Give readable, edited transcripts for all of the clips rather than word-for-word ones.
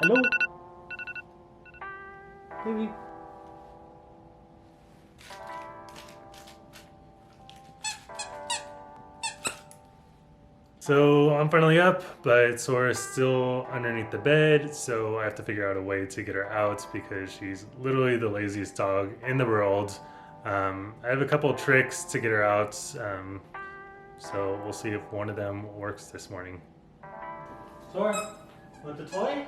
Hello? Baby. So I'm finally up, but Sora's still underneath the bed, so I have to figure out a way to get her out because she's literally the laziest dog in the world. I have a couple of tricks to get her out, so we'll see if one of them works this morning. Sora, want the toy?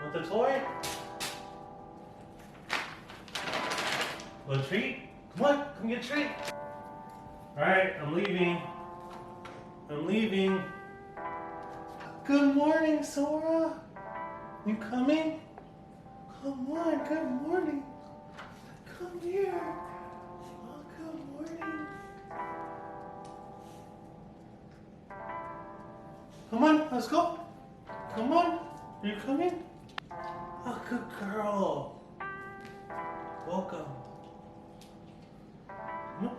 Want the toy? Want a treat? Come on, come get a treat. Alright, I'm leaving. I'm leaving. Good morning, Sora. You coming? Come on, good morning. Come here. Oh, good morning. Come on, let's go. Come on. Are you coming? Oh, good girl. Welcome. Come on.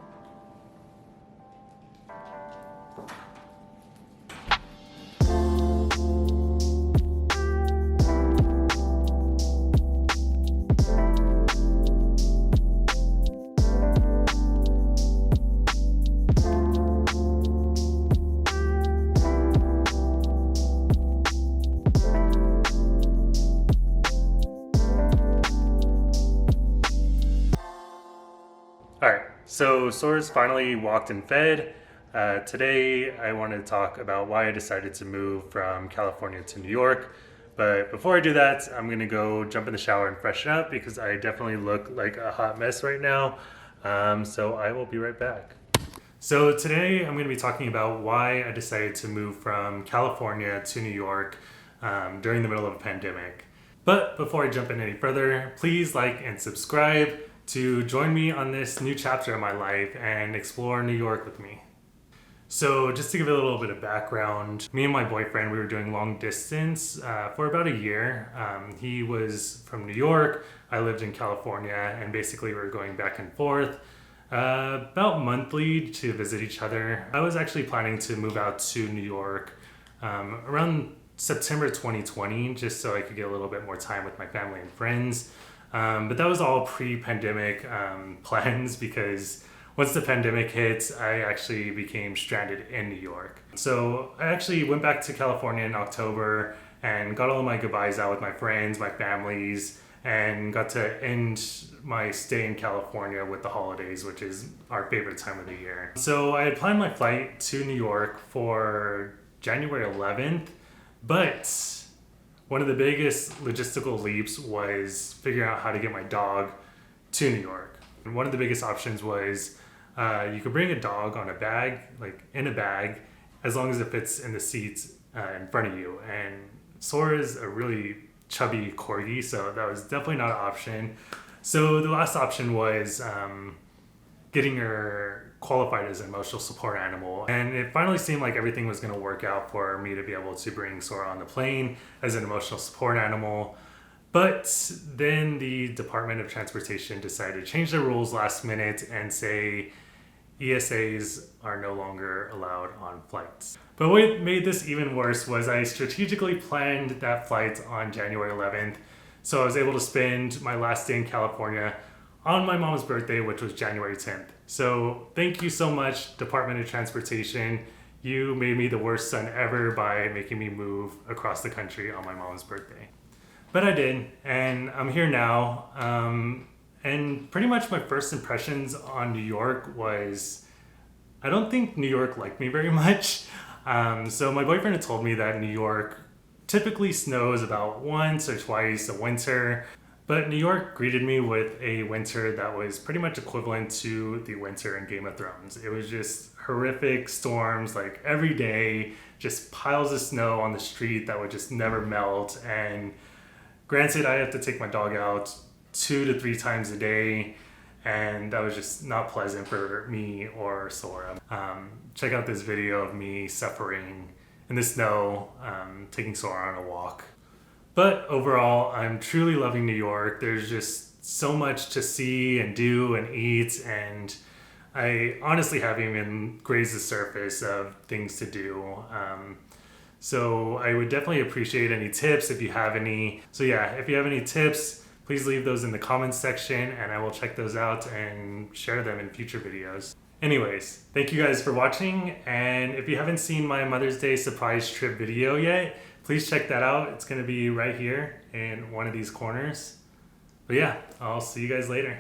Alright, so Sora's finally walked and fed. Today I want to talk about why I decided to move from California to New York. But before I do that, I'm going to go jump in the shower and freshen up because I definitely look like a hot mess right now. So I will be right back. So today I'm going to be talking about why I decided to move from California to New York during the middle of a pandemic. But before I jump in any further, please like and subscribe to join me on this new chapter of my life and explore New York with me. So just to give a little bit of background, me and my boyfriend, we were doing long distance for about a year. He was from New York, I lived in California, and basically we were going back and forth about monthly to visit each other. I was actually planning to move out to New York around September 2020, just so I could get a little bit more time with my family and friends. But that was all pre-pandemic plans because once the pandemic hit, I actually became stranded in New York. So I actually went back to California in October and got all of my goodbyes out with my friends, my families, and got to end my stay in California with the holidays, which is our favorite time of the year. So I had planned my flight to New York for January 11th, but one of the biggest logistical leaps was figuring out how to get my dog to New York. And one of the biggest options was you could bring a dog on a bag, like in a bag, as long as it fits in the seats in front of you. And Sora is a really chubby corgi, so that was definitely not an option. So the last option was getting her qualified as an emotional support animal. And it finally seemed like everything was going to work out for me to be able to bring Sora on the plane as an emotional support animal. But then the Department of Transportation decided to change the rules last minute and say ESAs are no longer allowed on flights. But what made this even worse was I strategically planned that flight on January 11th. So I was able to spend my last day in California on my mom's birthday, which was January 10th. So thank you so much, Department of Transportation. You made me the worst son ever by making me move across the country on my mom's birthday. But I did, and I'm here now. And pretty much my first impressions on New York was, I don't think New York liked me very much. So my boyfriend had told me that New York typically snows about once or twice a winter. But New York greeted me with a winter that was pretty much equivalent to the winter in Game of Thrones. It was just horrific storms, like every day, just piles of snow on the street that would just never melt. And granted, I have to take my dog out 2 to 3 times a day, and that was just not pleasant for me or Sora. Check out this video of me suffering in the snow, taking Sora on a walk. But overall, I'm truly loving New York. There's just so much to see and do and eat, and I honestly haven't even grazed the surface of things to do. So I would definitely appreciate any tips if you have any. So yeah, if you have any tips, please leave those in the comments section and I will check those out and share them in future videos. Anyways, thank you guys for watching, and if you haven't seen my Mother's Day surprise trip video yet, please check that out. It's going to be right here in one of these corners. But yeah, I'll see you guys later.